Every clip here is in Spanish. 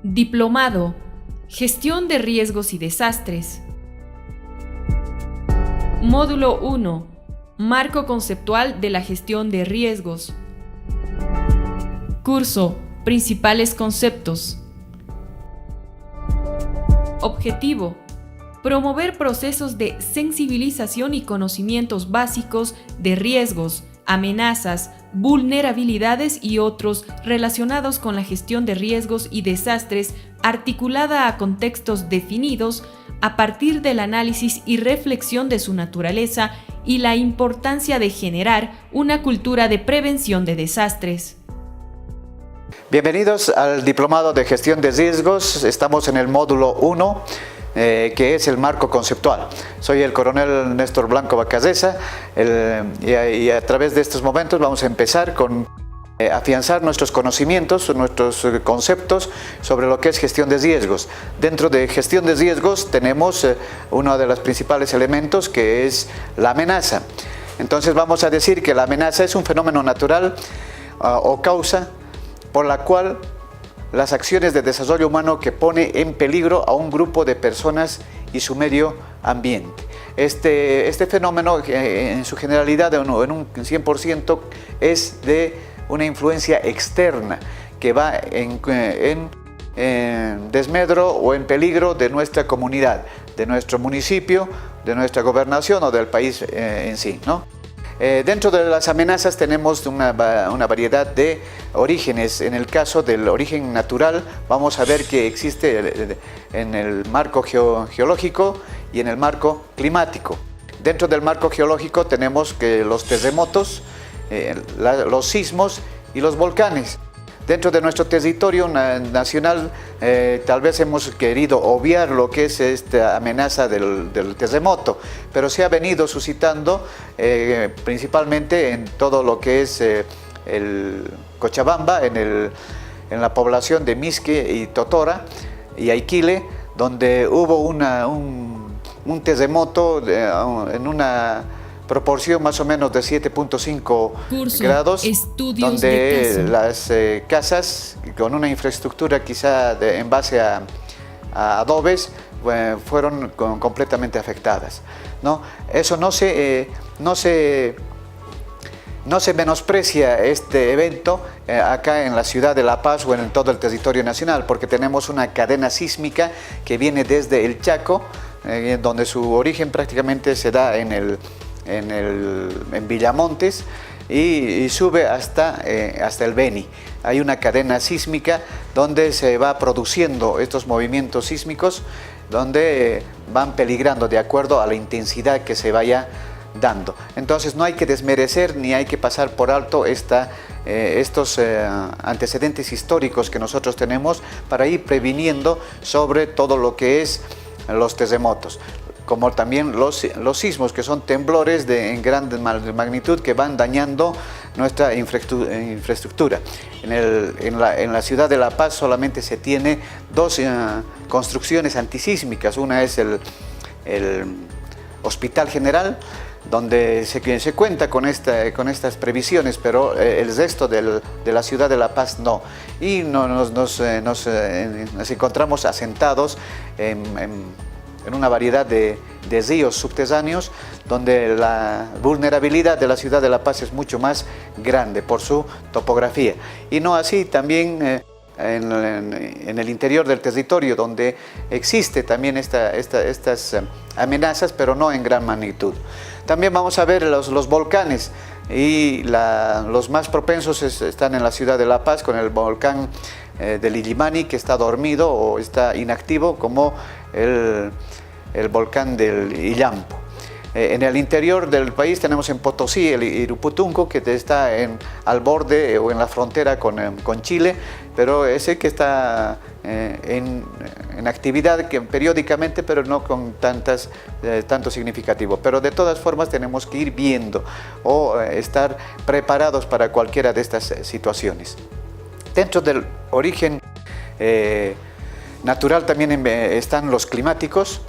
Diplomado: Gestión de riesgos y desastres. Módulo 1. Marco conceptual de la gestión de riesgos. Curso: Principales conceptos. Objetivo: promover procesos de sensibilización y conocimientos básicos de riesgos, amenazas, vulnerabilidades y otros relacionados con la gestión de riesgos y desastres articulada a contextos definidos a partir del análisis y reflexión de su naturaleza y la importancia de generar una cultura de prevención de desastres. Bienvenidos al Diplomado de Gestión de Riesgos. Estamos en el módulo 1. Que es el marco conceptual. Soy el coronel Néstor Blanco Bacasesa y a través de estos momentos vamos a empezar con afianzar nuestros conocimientos, nuestros conceptos sobre lo que es gestión de riesgos. Dentro de gestión de riesgos tenemos uno de los principales elementos, que es la amenaza. Entonces vamos a decir que la amenaza es un fenómeno natural o causa por la cual las acciones de desarrollo humano que pone en peligro a un grupo de personas y su medio ambiente. Este fenómeno en su generalidad, en un 100%, es de una influencia externa que va en desmedro o en peligro de nuestra comunidad, de nuestro municipio, de nuestra gobernación o del país en sí, ¿no? Dentro de las amenazas tenemos una variedad de orígenes. En el caso del origen natural, vamos a ver que existe en el marco geológico y en el marco climático. Dentro del marco geológico tenemos que los terremotos, los sismos y los volcanes. Dentro de nuestro territorio nacional tal vez hemos querido obviar lo que es esta amenaza del terremoto, pero se ha venido suscitando principalmente en todo lo que es el Cochabamba, en la población de Misque y Totora y Aiquile, donde hubo un terremoto en una proporción más o menos de 7.5 grados, donde las casas con una infraestructura quizá en base a adobes fueron completamente afectadas, ¿no? Eso no se menosprecia este evento acá en la ciudad de La Paz o en todo el territorio nacional, porque tenemos una cadena sísmica que viene desde el Chaco, donde su origen prácticamente se da en Villamontes y sube hasta el Beni. Hay una cadena sísmica donde se va produciendo estos movimientos sísmicos, donde van peligrando de acuerdo a la intensidad que se vaya dando. Entonces no hay que desmerecer ni hay que pasar por alto estos antecedentes históricos que nosotros tenemos para ir previniendo sobre todo lo que es los terremotos, como también los sismos, que son temblores en gran magnitud que van dañando nuestra infraestructura. En la ciudad de La Paz solamente se tiene dos construcciones antisísmicas. Una es el Hospital General, donde se cuenta con estas previsiones, pero el resto de la ciudad de La Paz no. Y nos encontramos asentados en una variedad de ríos subterráneos, donde la vulnerabilidad de la ciudad de La Paz es mucho más grande por su topografía. Y no así también en el interior del territorio, donde existe también estas amenazas, pero no en gran magnitud. También vamos a ver los volcanes, y los más propensos están en la ciudad de La Paz, con el volcán del Illimani, que está dormido o está inactivo, como el volcán del Illampo. En el interior del país tenemos en Potosí el Iruputunco, que está al borde o en la frontera con Chile, pero ese que está en actividad periódicamente, pero no con tanto significativo. Pero de todas formas tenemos que ir viendo o estar preparados para cualquiera de estas situaciones. Dentro del origen natural también están los climáticos.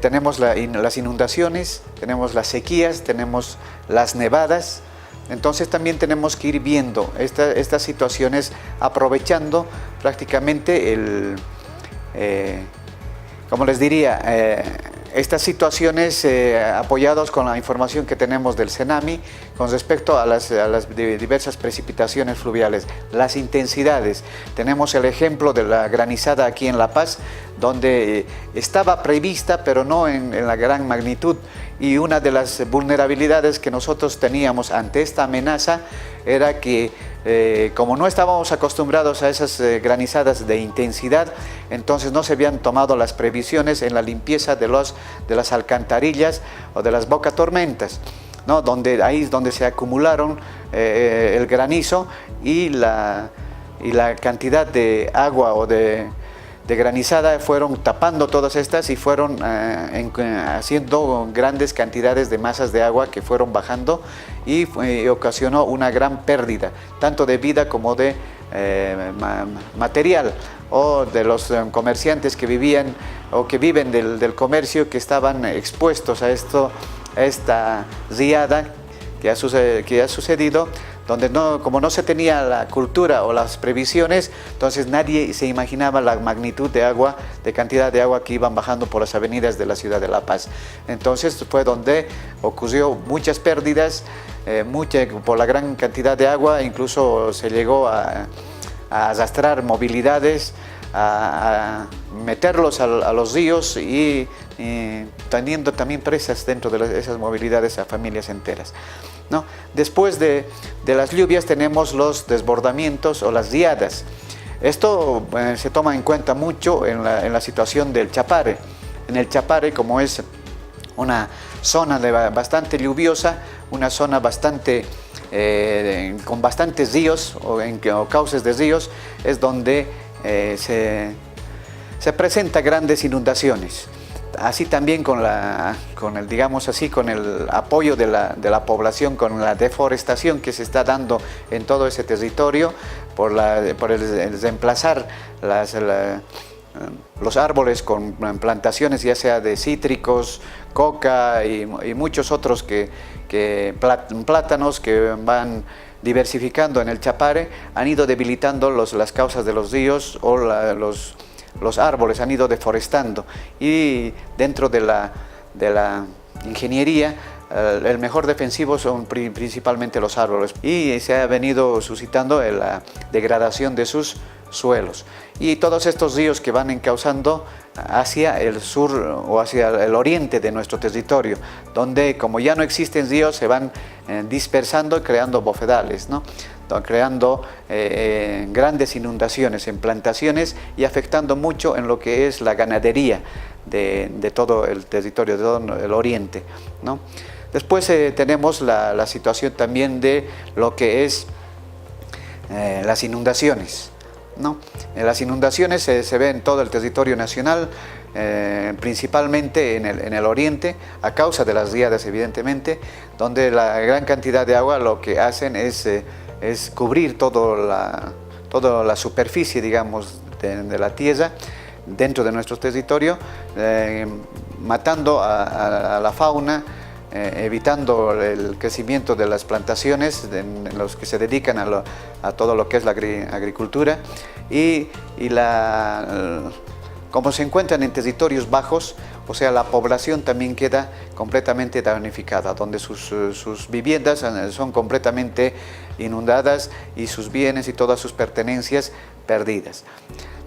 Tenemos las inundaciones, tenemos las sequías, tenemos las nevadas. Entonces también tenemos que ir viendo estas situaciones, aprovechando prácticamente como les diría, estas situaciones apoyados con la información que tenemos del CENAMI con respecto a las diversas precipitaciones fluviales, las intensidades. Tenemos el ejemplo de la granizada aquí en La Paz, donde estaba prevista, pero no en la gran magnitud, y una de las vulnerabilidades que nosotros teníamos ante esta amenaza era que como no estábamos acostumbrados a esas granizadas de intensidad, entonces no se habían tomado las previsiones en la limpieza de las alcantarillas o de las bocatormentas, ¿no? Ahí es donde se acumularon el granizo y la cantidad de agua o de granizada fueron tapando todas estas y fueron haciendo grandes cantidades de masas de agua que fueron bajando y ocasionó una gran pérdida, tanto de vida como de material, o de los comerciantes que vivían o que viven del comercio, que estaban expuestos a esta riada que ha sucedido, donde como no se tenía la cultura o las previsiones, entonces nadie se imaginaba la magnitud de cantidad de agua que iban bajando por las avenidas de la ciudad de La Paz. Entonces fue donde ocurrió muchas pérdidas, por la gran cantidad de agua, incluso se llegó a arrastrar movilidades, a meterlos a los ríos y teniendo también presas dentro de esas movilidades a familias enteras, ¿no? Después de las lluvias tenemos los desbordamientos o las riadas. Esto se toma en cuenta mucho en la situación del Chapare. En el Chapare, como es una zona bastante lluviosa, una zona con bastantes ríos o cauces de ríos, es donde se presentan grandes inundaciones. Así también con el apoyo de la población, con la deforestación que se está dando en todo ese territorio, por el reemplazar los árboles con plantaciones, ya sea de cítricos, coca y muchos otros plátanos que van diversificando en el Chapare, han ido debilitando las causas de los ríos, o los árboles han ido deforestando, y dentro de la ingeniería el mejor defensivo son principalmente los árboles, y se ha venido suscitando la degradación de sus suelos, y todos estos ríos que van encauzando hacia el sur o hacia el oriente de nuestro territorio, donde como ya no existen ríos, se van dispersando, creando bofedales, ¿no? Creando grandes inundaciones en plantaciones y afectando mucho en lo que es la ganadería de todo el territorio, de todo el oriente, ¿no? Después tenemos la situación también de lo que es las inundaciones, ¿no? Las inundaciones se ven en todo el territorio nacional, principalmente en el oriente, a causa de las riadas, evidentemente, donde la gran cantidad de agua lo que hacen es cubrir toda la superficie, digamos, de la tierra dentro de nuestro territorio, matando a la fauna, evitando el crecimiento de las plantaciones en los que se dedican a todo lo que es la agricultura, y Como se encuentran en territorios bajos, o sea, la población también queda completamente damnificada, donde sus viviendas son completamente inundadas y sus bienes y todas sus pertenencias perdidas,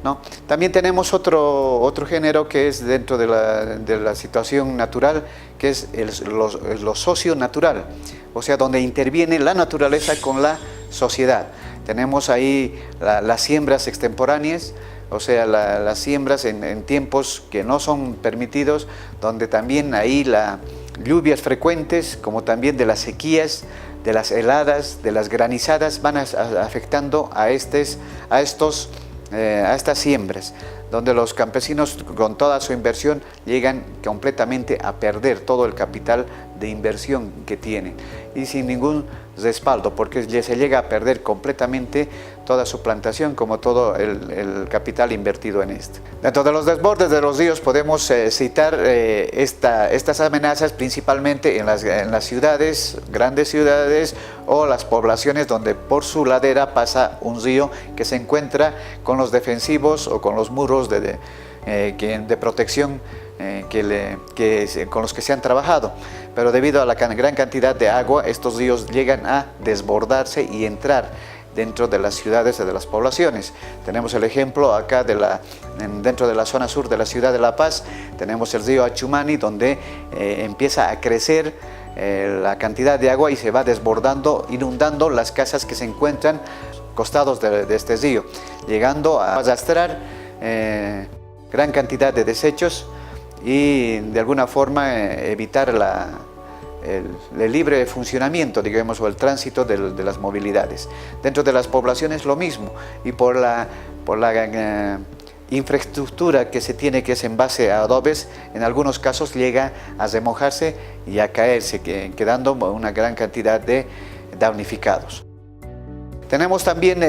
¿no? También tenemos otro género que es dentro de la situación natural, que es lo socio-natural, o sea, donde interviene la naturaleza con la sociedad. Tenemos ahí las siembras extemporáneas, o sea, las siembras en tiempos que no son permitidos, donde también ahí las lluvias frecuentes, como también de las sequías, de las heladas, de las granizadas, van afectando a estas siembras, donde los campesinos con toda su inversión llegan completamente a perder todo el capital de inversión que tienen y sin ningún respaldo, porque se llega a perder completamente toda su plantación como todo el capital invertido en esto. Dentro de los desbordes de los ríos podemos citar estas amenazas principalmente en las ciudades, grandes ciudades o las poblaciones donde por su ladera pasa un río que se encuentra con los defensivos o con los muros de protección con los que se han trabajado, pero debido a la gran cantidad de agua, estos ríos llegan a desbordarse y entrar dentro de las ciudades y de las poblaciones. Tenemos el ejemplo acá dentro de la zona sur de la ciudad de La Paz, tenemos el río Achumani, donde empieza a crecer la cantidad de agua y se va desbordando, inundando las casas que se encuentran costados de este río, llegando a arrastrar gran cantidad de desechos y de alguna forma evitar el libre funcionamiento, digamos, o el tránsito de las movilidades. Dentro de las poblaciones lo mismo, y por la infraestructura que se tiene, que es en base a adobes, en algunos casos llega a remojarse y a caerse, quedando una gran cantidad de damnificados. Tenemos también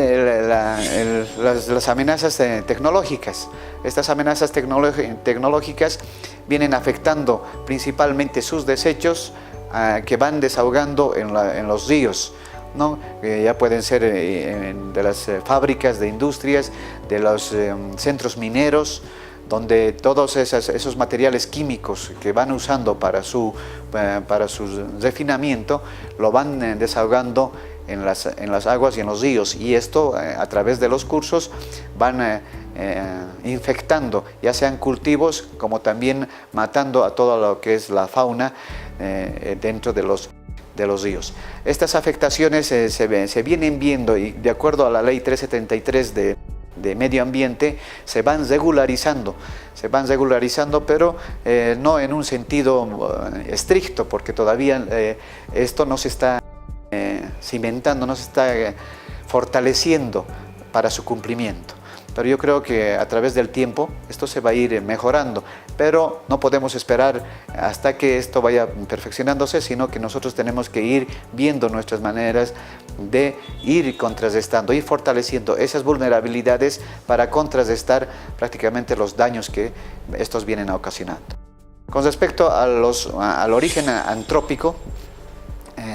las amenazas tecnológicas. Estas amenazas tecnológicas vienen afectando principalmente sus desechos que van desahogando en los ríos, ¿no? Ya pueden ser de las fábricas, de industrias, de los centros mineros, donde todos esos materiales químicos que van usando para su refinamiento lo van desahogando en las aguas y en los ríos, y esto a través de los cursos van infectando ya sean cultivos como también matando a todo lo que es la fauna dentro de los ríos. Estas afectaciones se vienen viendo, y de acuerdo a la ley 1333 de medio ambiente se van regularizando, pero no en un sentido estricto, porque todavía esto no se está cimentando, no se está fortaleciendo para su cumplimiento. Pero yo creo que a través del tiempo esto se va a ir mejorando, pero no podemos esperar hasta que esto vaya perfeccionándose, sino que nosotros tenemos que ir viendo nuestras maneras de ir contrarrestando y fortaleciendo esas vulnerabilidades para contrarrestar prácticamente los daños que estos vienen ocasionando. Con respecto al origen antrópico,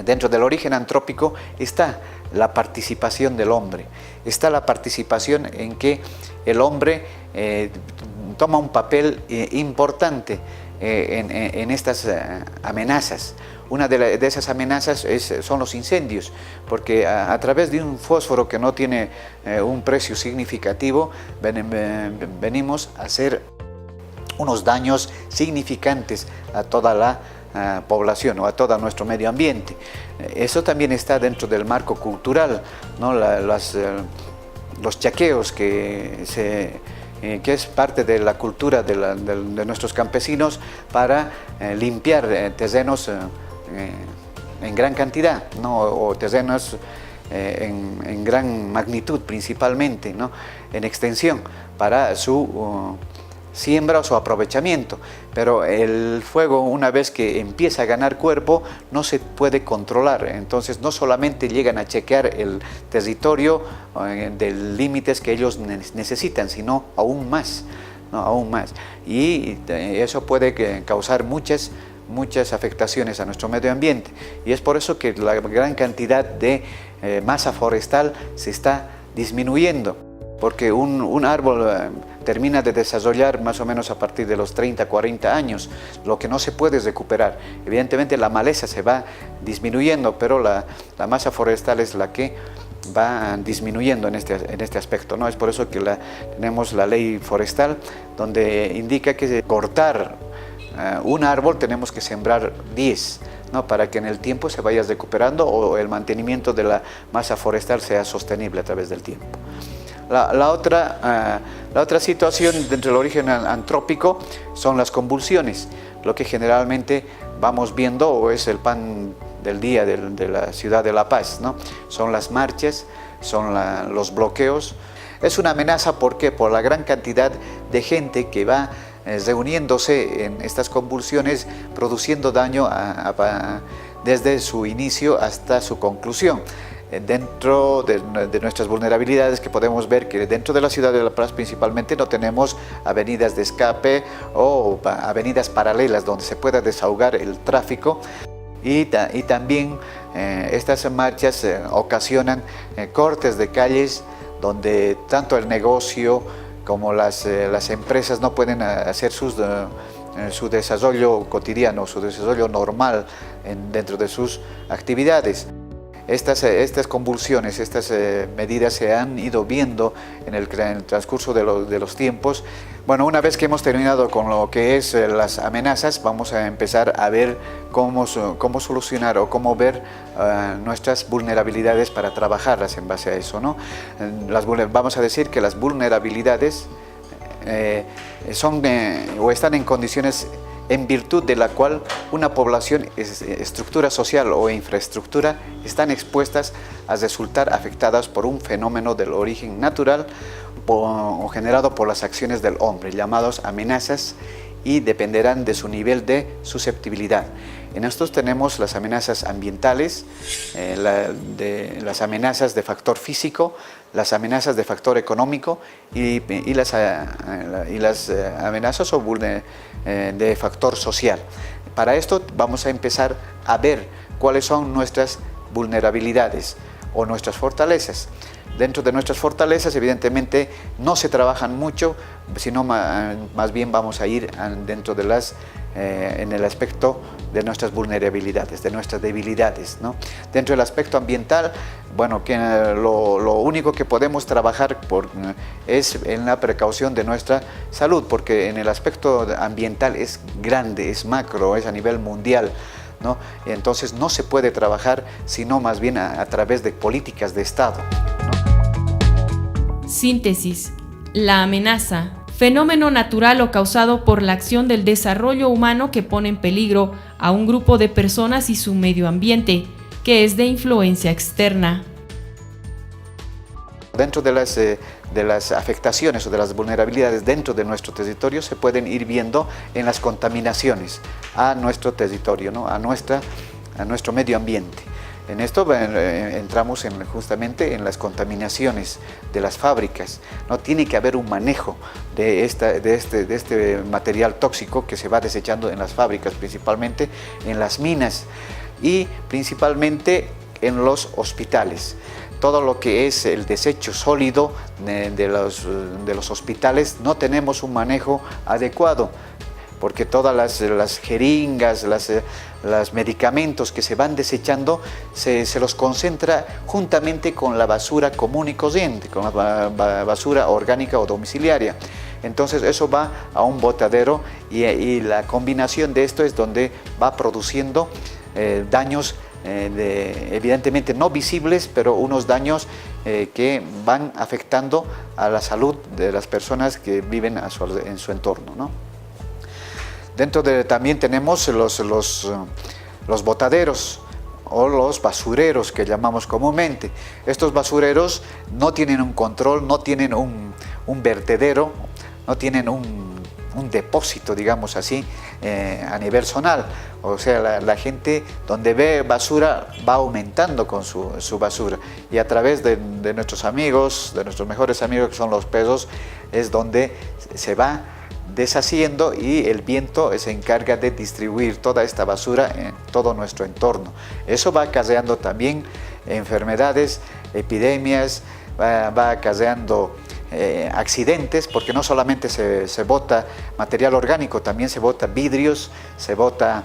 dentro del origen antrópico está la participación del hombre, está la participación en que el hombre toma un papel importante en estas amenazas. Una de esas amenazas son los incendios, porque a través de un fósforo que no tiene un precio significativo, venimos a hacer unos daños significantes a toda la población o a todo nuestro medio ambiente. Eso también está dentro del marco cultural, ¿no? Los chaqueos que es parte de la cultura de nuestros campesinos para limpiar terrenos en gran cantidad, ¿no? O terrenos en gran magnitud principalmente, ¿no? En extensión, para su siembra o su aprovechamiento, pero el fuego, una vez que empieza a ganar cuerpo, no se puede controlar. Entonces no solamente llegan a chequear el territorio de límites que ellos necesitan, sino aún más, ¿no? Aún más, y eso puede causar muchas afectaciones a nuestro medio ambiente, y es por eso que la gran cantidad de masa forestal se está disminuyendo. porque un árbol termina de desarrollar más o menos a partir de los 30, 40 años, lo que no se puede recuperar. Evidentemente la maleza se va disminuyendo, pero la masa forestal es la que va disminuyendo en este aspecto, ¿no? Es por eso que tenemos la ley forestal, donde indica que cortar un árbol tenemos que sembrar 10, ¿no? Para que en el tiempo se vaya recuperando o el mantenimiento de la masa forestal sea sostenible a través del tiempo. La otra situación dentro del origen antrópico son las convulsiones, lo que generalmente vamos viendo o es el pan del día de la ciudad de La Paz, ¿no? Son las marchas, son los bloqueos. Es una amenaza, ¿por qué? Por la gran cantidad de gente que va reuniéndose en estas convulsiones, produciendo daño desde su inicio hasta su conclusión. Dentro de nuestras vulnerabilidades, que podemos ver que dentro de la ciudad de La Paz principalmente no tenemos avenidas de escape o avenidas paralelas donde se pueda desahogar el tráfico, y también estas marchas ocasionan cortes de calles donde tanto el negocio como las empresas no pueden hacer su desarrollo cotidiano, su desarrollo normal dentro de sus actividades. Estas convulsiones, estas medidas se han ido viendo en el transcurso de los tiempos. Bueno, una vez que hemos terminado con lo que es las amenazas, vamos a empezar a ver cómo solucionar o cómo ver nuestras vulnerabilidades para trabajarlas en base a eso, ¿no? Vamos a decir que las vulnerabilidades son o están en condiciones en virtud de la cual una población, estructura social o infraestructura, están expuestas a resultar afectadas por un fenómeno del origen natural o generado por las acciones del hombre, llamados amenazas, y dependerán de su nivel de susceptibilidad. En estos tenemos las amenazas ambientales, las amenazas de factor físico, las amenazas de factor económico y las amenazas de factor social. Para esto vamos a empezar a ver cuáles son nuestras vulnerabilidades o nuestras fortalezas. Dentro de nuestras fortalezas, evidentemente, no se trabajan mucho, sino más bien vamos a ir dentro de en el aspecto de nuestras vulnerabilidades, de nuestras debilidades, ¿no? Dentro del aspecto ambiental, bueno, lo único que podemos trabajar es en la precaución de nuestra salud, porque en el aspecto ambiental es grande, es macro, es a nivel mundial, ¿no? Entonces no se puede trabajar sino más bien a través de políticas de Estado, ¿no? Síntesis. La amenaza. Fenómeno natural o causado por la acción del desarrollo humano que pone en peligro a un grupo de personas y su medio ambiente, que es de influencia externa. Dentro de las afectaciones o de las vulnerabilidades dentro de nuestro territorio se pueden ir viendo en las contaminaciones a nuestro territorio, ¿no? a nuestro medio ambiente. En esto entramos justamente en las contaminaciones de las fábricas, ¿no? Tiene que haber un manejo de este material tóxico que se va desechando en las fábricas, principalmente en las minas y principalmente en los hospitales. Todo lo que es el desecho sólido de los hospitales no tenemos un manejo adecuado, porque todas las jeringas, los medicamentos que se van desechando, se los concentra juntamente con la basura común y corriente, con la basura orgánica o domiciliaria. Entonces eso va a un botadero y la combinación de esto es donde va produciendo daños evidentemente no visibles, pero unos daños que van afectando a la salud de las personas que viven en su entorno, ¿no? También tenemos los botaderos o los basureros que llamamos comúnmente. Estos basureros no tienen un control, no tienen un vertedero, no tienen un depósito, digamos así, a nivel zonal. O sea, la gente donde ve basura va aumentando con su basura, y a través de nuestros amigos, de nuestros mejores amigos que son los perros, es donde se va deshaciendo y el viento se encarga de distribuir toda esta basura en todo nuestro entorno. Eso va acarreando también enfermedades, epidemias, va acarreando accidentes, porque no solamente se bota material orgánico, también se bota vidrios, se bota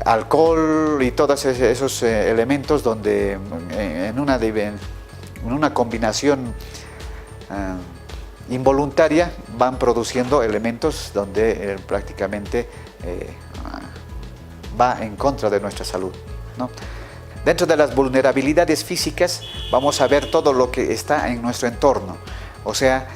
alcohol y todos esos elementos donde en una combinación involuntaria van produciendo elementos donde prácticamente va en contra de nuestra salud, ¿no? Dentro de las vulnerabilidades físicas vamos a ver todo lo que está en nuestro entorno, o sea,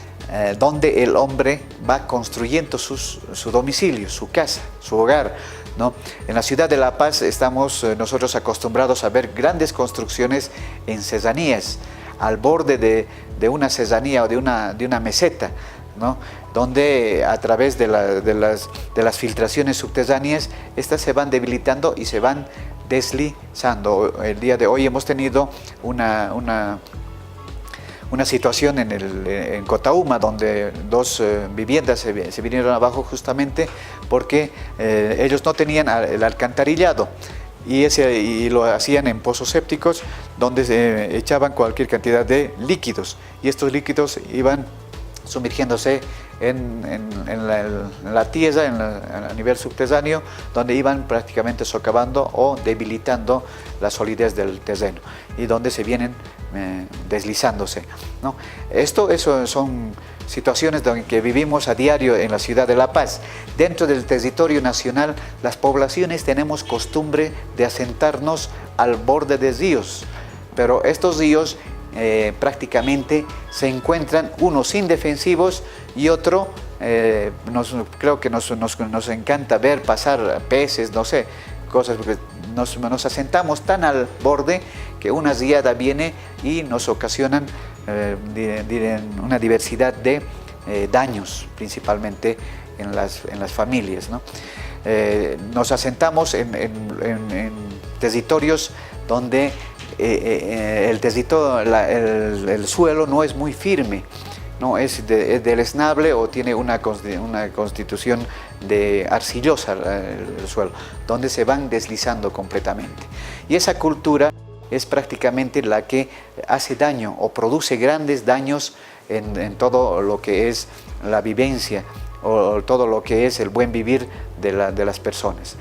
donde el hombre va construyendo su domicilio, su casa, su hogar, ¿no? En la ciudad de La Paz estamos nosotros acostumbrados a ver grandes construcciones en serranías, al borde de una serranía o de una meseta, ¿no? Donde a través de las filtraciones subterráneas, estas se van debilitando y se van deslizando. El día de hoy hemos tenido una situación en Cotauma, donde dos viviendas se vinieron abajo justamente porque ellos no tenían el alcantarillado y lo hacían en pozos sépticos donde se echaban cualquier cantidad de líquidos y estos líquidos iban sumergiéndose en la tierra, a nivel subterráneo, donde iban prácticamente socavando o debilitando la solidez del terreno y donde se vienen deslizándose, ¿no? Eso son situaciones que vivimos a diario en la ciudad de La Paz. Dentro del territorio nacional, las poblaciones tenemos costumbre de asentarnos al borde de ríos, pero estos ríos prácticamente se encuentran unos indefensivos y otro creo que nos encanta ver pasar peces, no sé, cosas, porque nos asentamos tan al borde que una riada viene y nos ocasionan una diversidad de daños, principalmente en las familias, ¿no? Nos asentamos en territorios donde el suelo no es muy firme, no es deleznable o tiene una constitución de arcillosa el suelo, donde se van deslizando completamente. Y esa cultura es prácticamente la que hace daño o produce grandes daños en todo lo que es la vivencia o todo lo que es el buen vivir de las personas.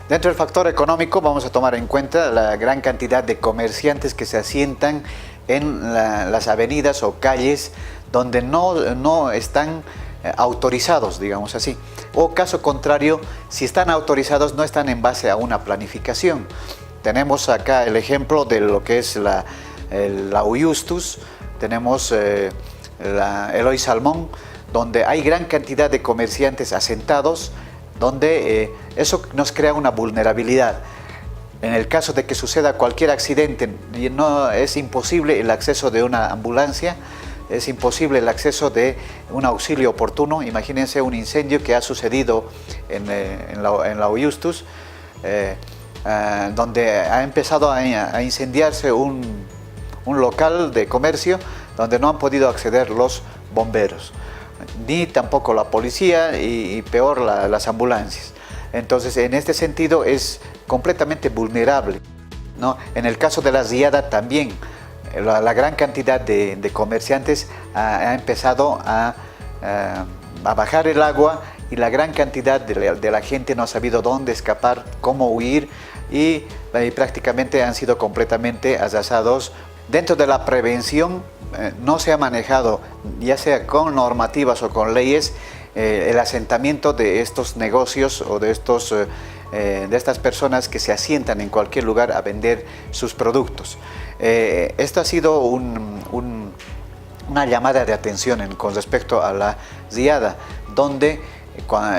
Dentro del factor económico vamos a tomar en cuenta la gran cantidad de comerciantes que se asientan en las avenidas o calles donde no están autorizados, digamos así. O caso contrario, si están autorizados no están en base a una planificación. Tenemos acá el ejemplo de lo que es la Uyustus, tenemos el Eloy Salmón, donde hay gran cantidad de comerciantes asentados, donde eso nos crea una vulnerabilidad. En el caso de que suceda cualquier accidente, no es imposible el acceso de una ambulancia, es imposible el acceso de un auxilio oportuno. Imagínense un incendio que ha sucedido en la Uyustus, donde ha empezado a incendiarse un local de comercio donde no han podido acceder los bomberos, ni tampoco la policía y peor las ambulancias. Entonces, en este sentido es completamente vulnerable, ¿no? En el caso de la riada también, la gran cantidad de comerciantes ha empezado a bajar el agua y la gran cantidad de la gente no ha sabido dónde escapar, cómo huir y prácticamente han sido completamente arrasados. Dentro de la prevención no se ha manejado, ya sea con normativas o con leyes, el asentamiento de estos negocios o de estas personas que se asientan en cualquier lugar a vender sus productos. Esto ha sido una llamada de atención con respecto a la riada, donde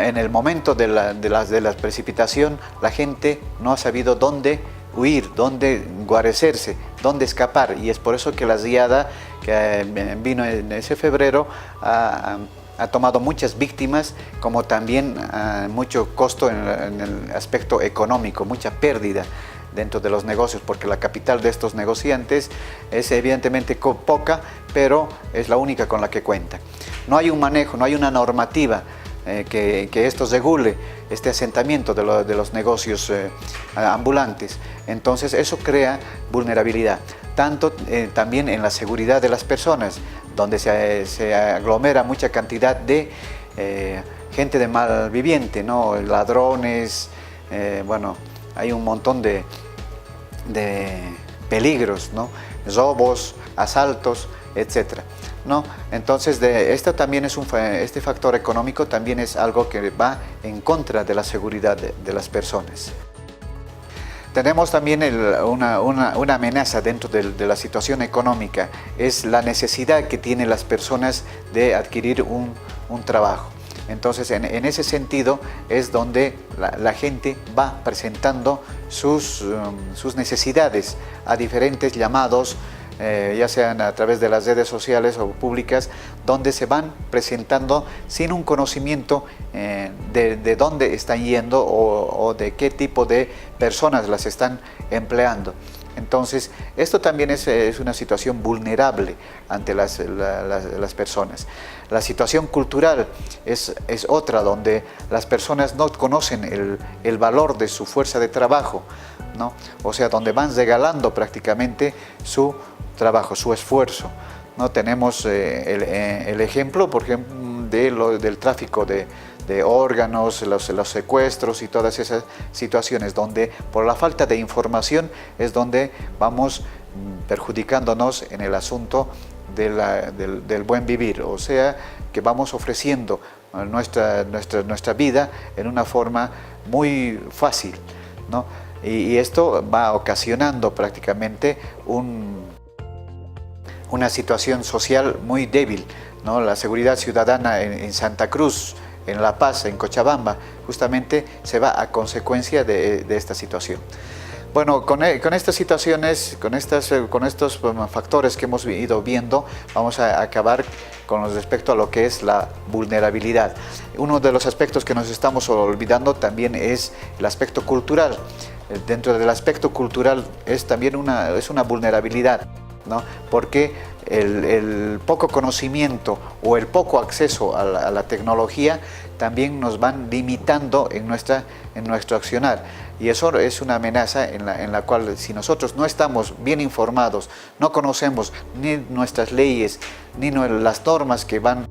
en el momento de la precipitación la gente no ha sabido dónde huir, dónde guarecerse, dónde escapar, y es por eso que la riada que vino en ese febrero ha tomado muchas víctimas, como también mucho costo en el aspecto económico, mucha pérdida dentro de los negocios, porque la capital de estos negociantes es evidentemente poca, pero es la única con la que cuenta. No hay un manejo, no hay una normativa que esto regule este asentamiento de los negocios ambulantes. Entonces eso crea vulnerabilidad. tanto también en la seguridad de las personas, donde se aglomera mucha cantidad de gente de malviviente, ¿no? Ladrones, bueno, hay un montón de peligros, ¿no? Robos, asaltos, etcétera, ¿no? Entonces, esto también es este factor económico también es algo que va en contra de la seguridad de las personas. Tenemos también una amenaza dentro de la situación económica, es la necesidad que tienen las personas de adquirir un trabajo. Entonces, en ese sentido es donde la gente va presentando sus necesidades a diferentes llamados, ya sean a través de las redes sociales o públicas, donde se van presentando sin un conocimiento de dónde están yendo o de qué tipo de personas las están empleando. Entonces, esto también es una situación vulnerable ante las personas. La situación cultural es otra, donde las personas no conocen el valor de su fuerza de trabajo, ¿no? O sea, donde van regalando prácticamente su trabajo, su esfuerzo, ¿no? Tenemos el ejemplo, por ejemplo, del tráfico de órganos, los secuestros y todas esas situaciones donde por la falta de información es donde vamos perjudicándonos en el asunto del buen vivir, o sea que vamos ofreciendo nuestra vida en una forma muy fácil, ¿no? Y esto va ocasionando prácticamente una situación social muy débil, ¿no? La seguridad ciudadana en Santa Cruz, en La Paz, en Cochabamba, justamente se va a consecuencia de esta situación. Bueno, con estas situaciones, con estos factores que hemos ido viendo, vamos a acabar con respecto a lo que es la vulnerabilidad. Uno de los aspectos que nos estamos olvidando también es el aspecto cultural. Dentro del aspecto cultural es también una vulnerabilidad, ¿no? Porque el poco conocimiento o el poco acceso a la tecnología también nos van limitando en nuestro accionar, y eso es una amenaza en la cual, si nosotros no estamos bien informados, no conocemos ni nuestras leyes ni las normas que van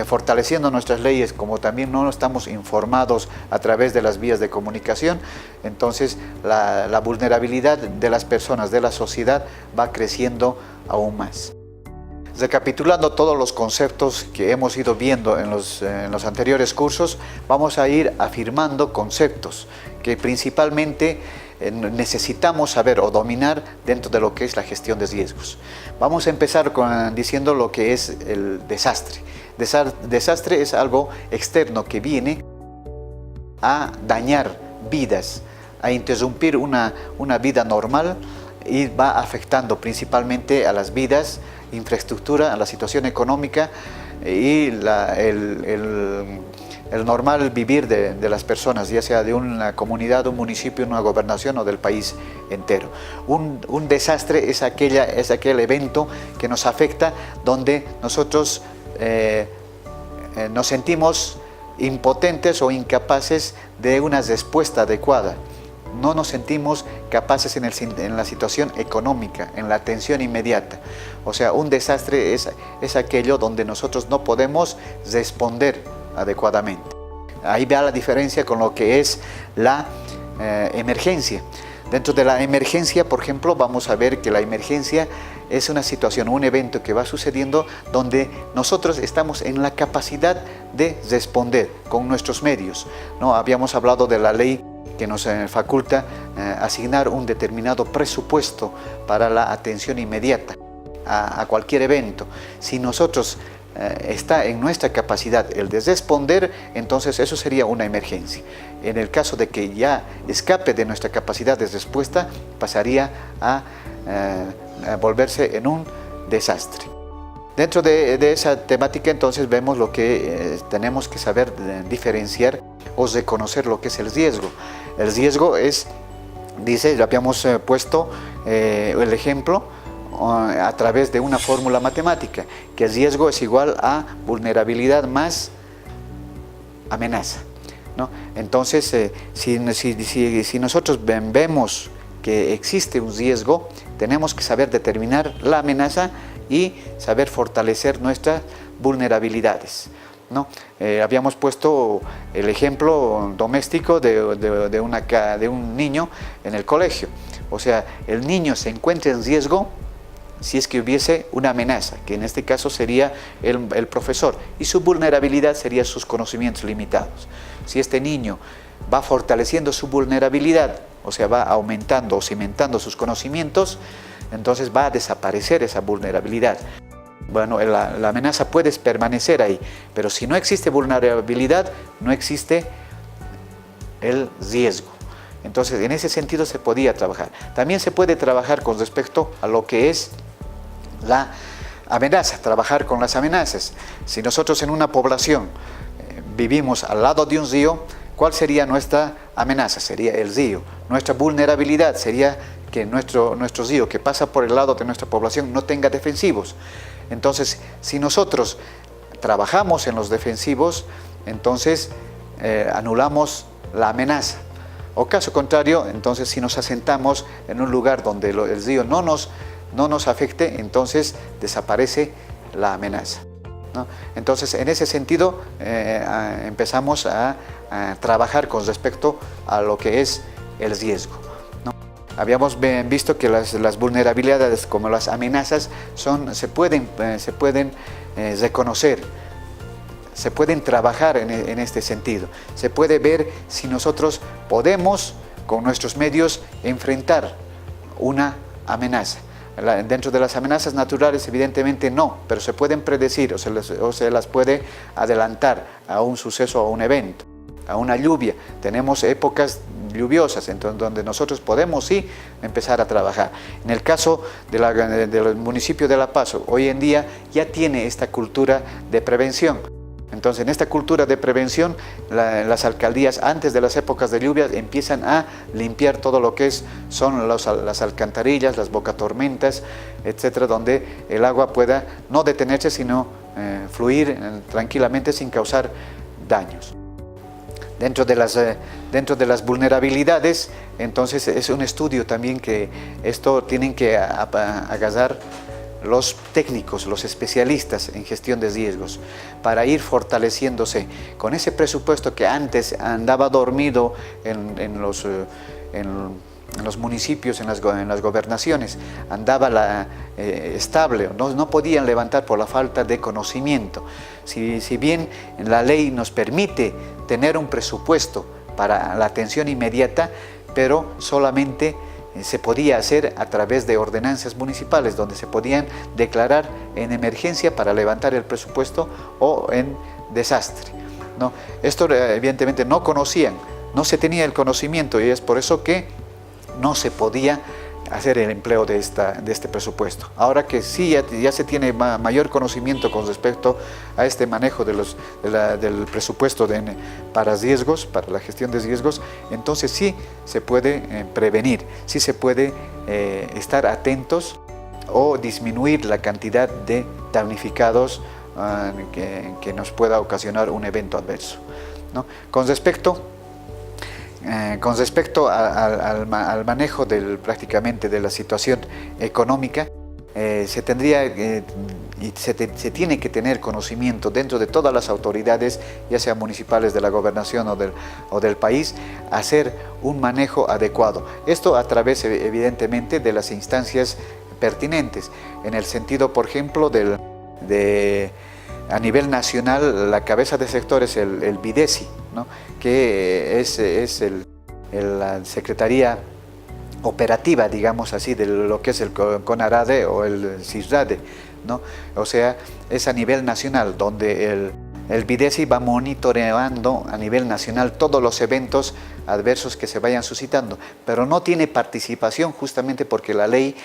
fortaleciendo nuestras leyes, como también no estamos informados a través de las vías de comunicación, entonces la vulnerabilidad de las personas, de la sociedad, va creciendo aún más. Recapitulando todos los conceptos que hemos ido viendo en los anteriores cursos, vamos a ir afirmando conceptos que principalmente necesitamos saber o dominar dentro de lo que es la gestión de riesgos. Vamos a empezar diciendo lo que es el desastre. Desastre es algo externo que viene a dañar vidas, a interrumpir una vida normal, y va afectando principalmente a las vidas, infraestructura, a la situación económica y el normal vivir de las personas, ya sea de una comunidad, un municipio, una gobernación o del país entero. Un desastre es aquel evento que nos afecta, donde nosotros nos sentimos impotentes o incapaces de una respuesta adecuada. No nos sentimos capaces en la situación económica, en la atención inmediata. O sea, un desastre es aquello donde nosotros no podemos responder adecuadamente. Ahí va la diferencia con lo que es la emergencia. Dentro de la emergencia, por ejemplo, vamos a ver que la emergencia es una situación, un evento que va sucediendo donde nosotros estamos en la capacidad de responder con nuestros medios, ¿no? Habíamos hablado de la ley que nos faculta asignar un determinado presupuesto para la atención inmediata a cualquier evento. Si nosotros está en nuestra capacidad el de responder, entonces eso sería una emergencia. En el caso de que ya escape de nuestra capacidad de respuesta, pasaría a volverse en un desastre. Dentro de esa temática, entonces, vemos lo que tenemos que saber diferenciar o reconocer lo que es el riesgo. El riesgo es, ya habíamos puesto el ejemplo a través de una fórmula matemática, que el riesgo es igual a vulnerabilidad más amenaza, ¿no? Entonces, si nosotros vemos que existe un riesgo, tenemos que saber determinar la amenaza y saber fortalecer nuestras vulnerabilidades, ¿no? Habíamos puesto el ejemplo doméstico de un niño en el colegio. O sea, el niño se encuentra en riesgo si es que hubiese una amenaza, que en este caso sería el profesor, y su vulnerabilidad sería sus conocimientos limitados. Si este niño va fortaleciendo su vulnerabilidad, o sea, va aumentando o cimentando sus conocimientos, entonces va a desaparecer esa vulnerabilidad. Bueno, la amenaza puede permanecer ahí, pero si no existe vulnerabilidad, no existe el riesgo. Entonces, en ese sentido se podía trabajar. También se puede trabajar con respecto a lo que es la amenaza, trabajar con las amenazas. Si nosotros en una población vivimos al lado de un río, ¿cuál sería nuestra amenaza? Sería el río. Nuestra vulnerabilidad sería que nuestro río que pasa por el lado de nuestra población no tenga defensivos. Entonces, si nosotros trabajamos en los defensivos, entonces anulamos la amenaza. O caso contrario, entonces si nos asentamos en un lugar donde el río no nos afecte, entonces desaparece la amenaza, ¿no? Entonces, en ese sentido, empezamos a trabajar con respecto a lo que es el riesgo, ¿no? Habíamos visto que las vulnerabilidades como las amenazas se pueden reconocer, se pueden trabajar en este sentido. Se puede ver si nosotros podemos con nuestros medios enfrentar una amenaza. Dentro de las amenazas naturales evidentemente no, pero se pueden predecir o se las puede adelantar a un suceso o a un evento, a una lluvia. Tenemos épocas lluviosas donde nosotros podemos sí empezar a trabajar. En el caso del municipio de La Paz, hoy en día ya tiene esta cultura de prevención. Entonces, en esta cultura de prevención, las alcaldías antes de las épocas de lluvia empiezan a limpiar todo lo que son las alcantarillas, las bocatormentas, etcétera, donde el agua pueda no detenerse, sino fluir tranquilamente sin causar daños. Dentro de las vulnerabilidades, entonces es un estudio también que esto tienen que agarrar los técnicos, los especialistas en gestión de riesgos, para ir fortaleciéndose con ese presupuesto que antes andaba dormido en los municipios, en las gobernaciones, andaba estable, no podían levantar por la falta de conocimiento. Si bien la ley nos permite tener un presupuesto para la atención inmediata, pero solamente se podía hacer a través de ordenanzas municipales, donde se podían declarar en emergencia para levantar el presupuesto o en desastre, ¿no? Esto evidentemente no conocían, no se tenía el conocimiento, y es por eso que no se podía hacer el empleo de este presupuesto. Ahora que sí ya se tiene mayor conocimiento con respecto a este manejo del presupuesto para riesgos, para la gestión de riesgos, entonces sí se puede prevenir, sí se puede estar atentos o disminuir la cantidad de damnificados que nos pueda ocasionar un evento adverso, ¿no? Con respecto al manejo prácticamente de la situación económica, se tendría y se tiene que tener conocimiento dentro de todas las autoridades, ya sean municipales, de la gobernación o del país, hacer un manejo adecuado. Esto a través evidentemente de las instancias pertinentes, en el sentido, por ejemplo, a nivel nacional, la cabeza de sector es el BIDESI, ¿no? Que es la Secretaría Operativa, digamos así, de lo que es el CONARADE o el CISRADE, ¿no? O sea, es a nivel nacional, donde el BIDESI va monitoreando a nivel nacional todos los eventos adversos que se vayan suscitando, pero no tiene participación justamente porque la ley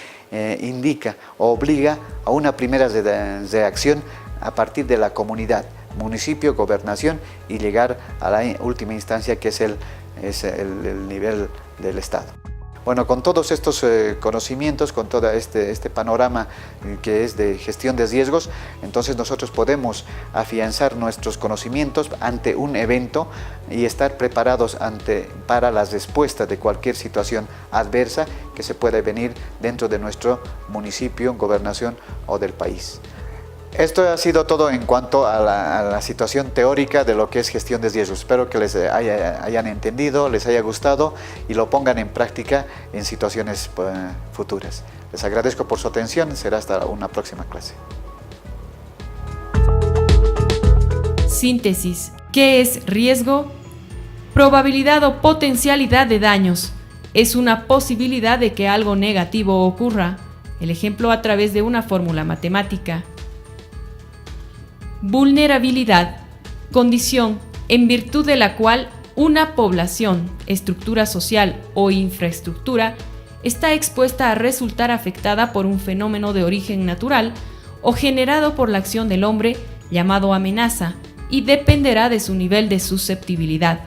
indica o obliga a una primera reacción a partir de la comunidad, municipio, gobernación, y llegar a la última instancia, que es el nivel del Estado. Bueno, con todos estos conocimientos, con todo este panorama que es de gestión de riesgos, entonces nosotros podemos afianzar nuestros conocimientos ante un evento y estar preparados para la respuesta de cualquier situación adversa que se pueda venir dentro de nuestro municipio, gobernación o del país. Esto ha sido todo en cuanto a la situación teórica de lo que es gestión de riesgos. Espero que les hayan entendido, les haya gustado y lo pongan en práctica en situaciones futuras. Les agradezco por su atención, será hasta una próxima clase. Síntesis. ¿Qué es riesgo? Probabilidad o potencialidad de daños. Es una posibilidad de que algo negativo ocurra. El ejemplo a través de una fórmula matemática. Vulnerabilidad, condición en virtud de la cual una población, estructura social o infraestructura está expuesta a resultar afectada por un fenómeno de origen natural o generado por la acción del hombre llamado amenaza y dependerá de su nivel de susceptibilidad.